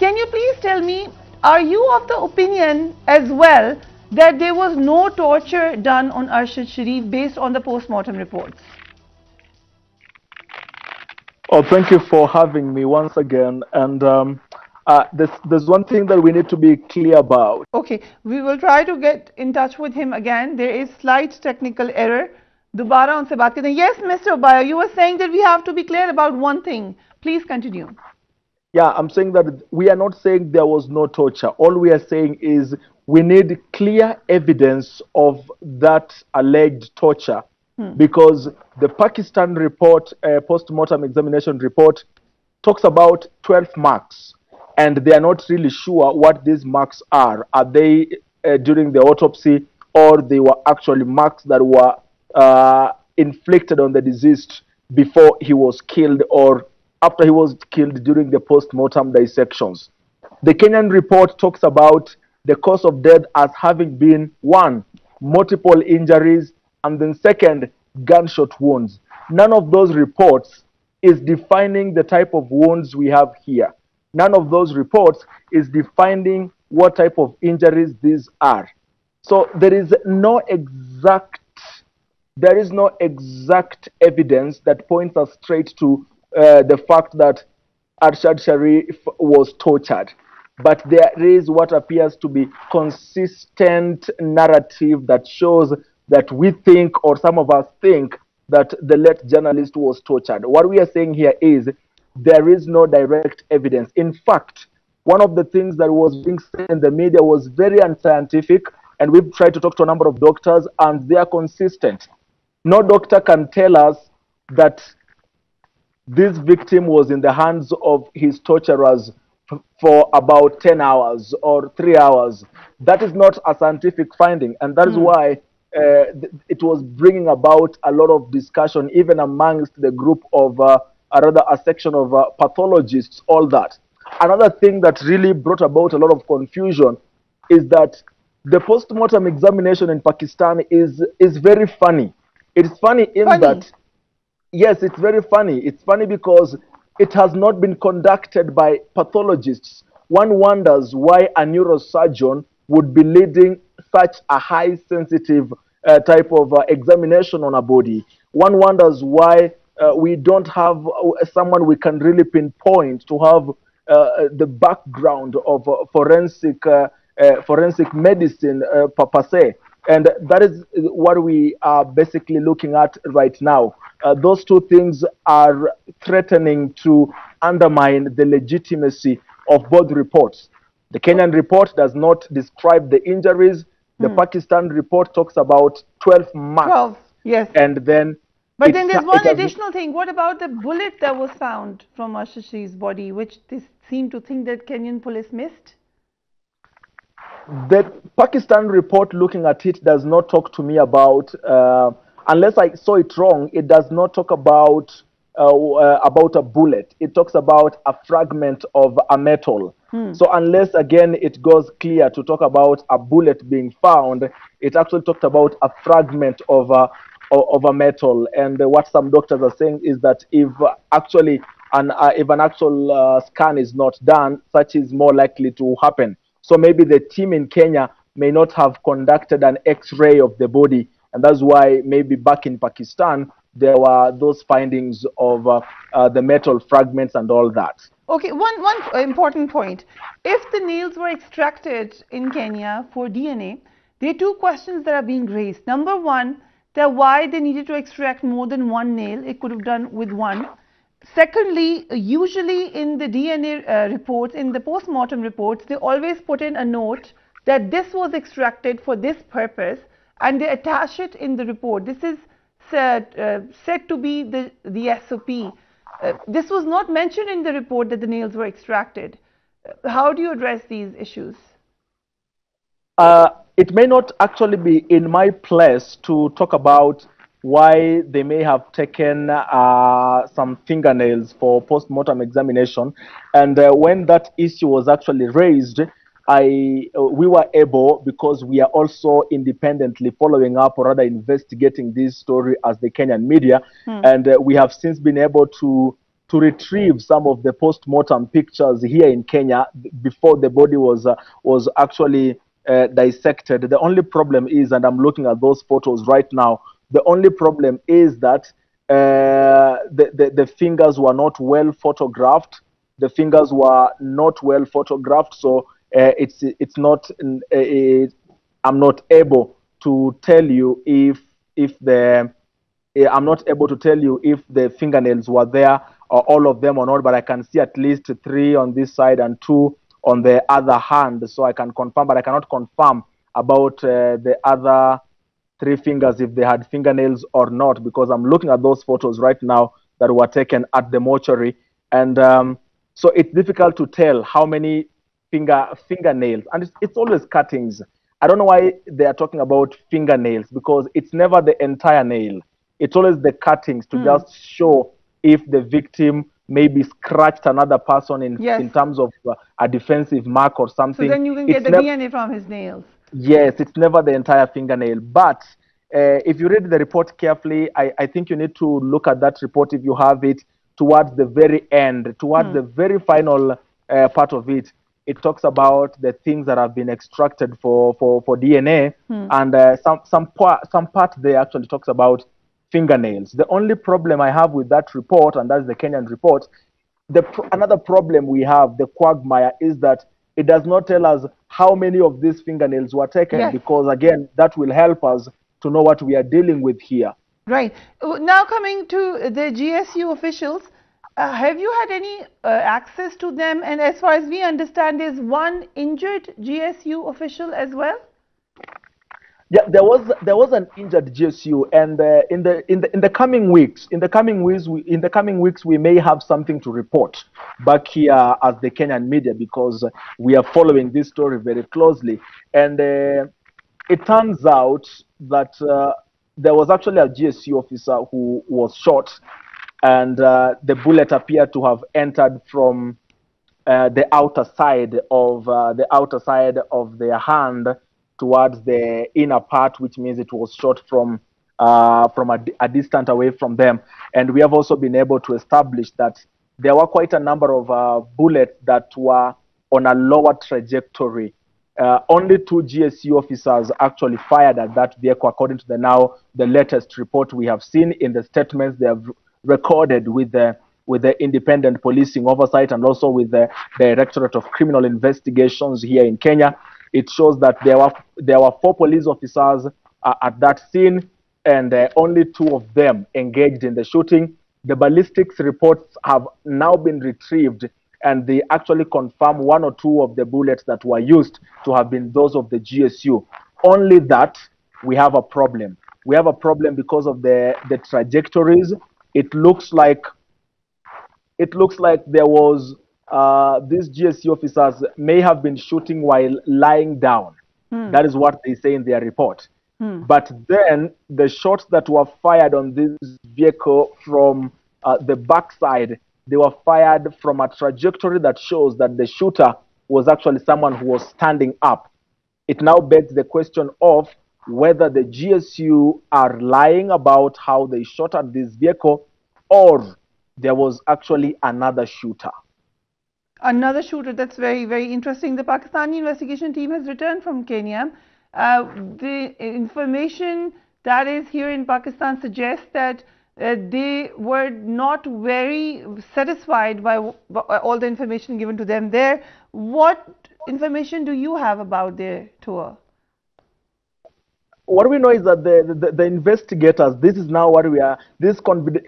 can you please tell me, are you of the opinion as well that there was no torture done on Arshad Sharif based on the post-mortem reports? Oh, thank you for having me once again. And there's one thing that we need to be clear about. Okay, we will try to get in touch with him again. There is slight technical error. Dobara unse baat karte hain. Yes, Mr. Obaya, you were saying that we have to be clear about one thing. Please continue. Yeah, I'm saying that we are not saying there was no torture. All we are saying is we need clear evidence of that alleged torture. Because the Pakistan report, post-mortem examination report, talks about 12 marks, and they are not really sure what these marks are. Are they during the autopsy, or they were actually marks that were inflicted on the deceased before he was killed or after he was killed during the post-mortem dissections? The Kenyan report talks about the cause of death as having been 1, multiple injuries, and then 2nd, gunshot wounds. None of those reports is defining the type of wounds we have here. None of those reports is defining what type of injuries these are. So there is no exact evidence that points us straight to the fact that Arshad Sharif was tortured. But there is what appears to be consistent narrative that shows that we think, or some of us think, that the late journalist was tortured. What we are saying here is there is no direct evidence. In fact, one of the things that was being said in the media was very unscientific, and we've tried to talk to a number of doctors, and they are consistent. No doctor can tell us that this victim was in the hands of his torturers for about 10 hours or 3 hours. That is not a scientific finding, and that is why it was bringing about a lot of discussion, even amongst the group of, a section of pathologists, all that. Another thing that really brought about a lot of confusion is that the post-mortem examination in Pakistan is very funny. It's funny in that, yes, it's very funny. It's funny because it has not been conducted by pathologists. One wonders why a neurosurgeon would be leading such a high sensitive type of examination on a body. One wonders why we don't have someone we can really pinpoint to have the background of forensic medicine per se. And that is what we are basically looking at right now. Those two things are threatening to undermine the legitimacy of both reports. The Kenyan report does not describe the injuries. The Pakistan report talks about 12 marks. 12, yes. And then... But then there's one additional thing. What about the bullet that was found from Arshad Sharif's body, which they seem to think that Kenyan police missed? The Pakistan report, looking at it, does not talk to me about, unless I saw it wrong, it does not talk about a bullet. It talks about a fragment of a metal. So unless, again, it goes clear to talk about a bullet being found, it actually talked about a fragment of a metal. And what some doctors are saying is that if an actual scan is not done, such is more likely to happen. So maybe the team in Kenya may not have conducted an X-ray of the body, and that's why maybe back in Pakistan there were those findings of the metal fragments and all that. Okay, one important point. If the nails were extracted in Kenya for DNA, there are two questions that are being raised. Number one, that why they needed to extract more than one nail. It could have done with one. Secondly, usually in the DNA reports, in the post-mortem reports, they always put in a note that this was extracted for this purpose, and they attach it in the report. This is said to be the SOP. This was not mentioned in the report that the nails were extracted. How do you address these issues? It may not actually be in my place to talk about why they may have taken some fingernails for post-mortem examination. And when that issue was actually raised, we were able, because we are also independently following up or rather investigating this story as the Kenyan media, and we have since been able to to retrieve some of the post-mortem pictures here in Kenya before the body was actually dissected. The only problem is, and I'm looking at those photos right now, the only problem is that the fingers were not well photographed. The fingers were not well photographed, so it's not. I'm not able to tell you if the I'm not able to tell you if the fingernails were there or all of them or not, but I can see at least 3 on this side and 2 on the other hand, so I can confirm, but I cannot confirm about the other 3 fingers if they had fingernails or not, because I'm looking at those photos right now that were taken at the mortuary, and so it's difficult to tell how many fingernails, and it's always cuttings. I don't know why they are talking about fingernails, because it's never the entire nail. It's always the cuttings to just show if the victim maybe scratched another person in terms of a defensive mark or something. So then you can get the DNA from his nails. Yes, it's never the entire fingernail. But if you read the report carefully, I think you need to look at that report if you have it towards the very end, towards the very final part of it. It talks about the things that have been extracted for DNA, and some part there actually talks about fingernails. The only problem I have with that report, and that's the Kenyan report, another problem we have, the quagmire, is that it does not tell us how many of these fingernails were taken, because again, that will help us to know what we are dealing with here. Right. Now coming to the GSU officials, have you had any access to them? And as far as we understand, there's one injured GSU official as well. Yeah, there was an injured GSU, and in the coming weeks, we may have something to report back here as the Kenyan media, because we are following this story very closely. And it turns out that there was actually a GSU officer who was shot, and the bullet appeared to have entered from the outer side of their hand towards the inner part, which means it was shot from a distance away from them. And we have also been able to establish that there were quite a number of bullets that were on a lower trajectory. Only 2 GSU officers actually fired at that vehicle, according to the latest report we have seen in the statements they have recorded with the Independent Policing Oversight and also with the Directorate of Criminal Investigations here in Kenya. It shows that there were 4 police officers at that scene, and only 2 of them engaged in the shooting. The ballistics reports have now been retrieved, and they actually confirm 1 or 2 of the bullets that were used to have been those of the GSU. Only that we have a problem. We have a problem because of the trajectories. It looks like there was these GSU officers may have been shooting while lying down. That is what they say in their report. But then the shots that were fired on this vehicle from the backside, they were fired from a trajectory that shows that the shooter was actually someone who was standing up. It now begs the question of whether the GSU are lying about how they shot at this vehicle, or there was actually another shooter. Another shooter. That's very, very interesting. The Pakistani investigation team has returned from Kenya. The information that is here in Pakistan suggests that they were not very satisfied by all the information given to them there. What information do you have about their tour? What we know is that the investigators, this is now what we are, this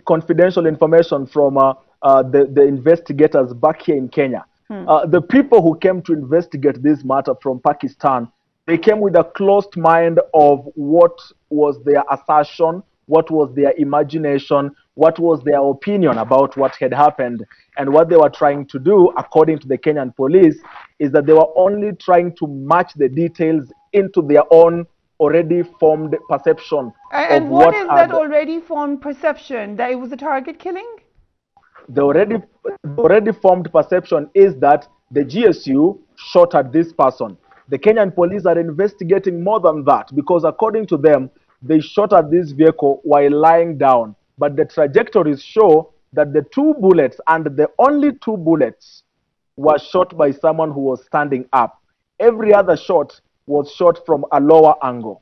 confidential information from the investigators back here in Kenya. The people who came to investigate this matter from Pakistan, they came with a closed mind of what was their assertion, what was their imagination, what was their opinion about what had happened. And what they were trying to do, according to the Kenyan police, is that they were only trying to match the details into their own already formed perception. And what is that already formed perception? That it was a target killing? The already formed perception is that the GSU shot at this person. The Kenyan police are investigating more than that, because according to them, they shot at this vehicle while lying down. But the trajectories show that the two bullets, and the only two bullets, were shot by someone who was standing up. Every other shot was shot from a lower angle.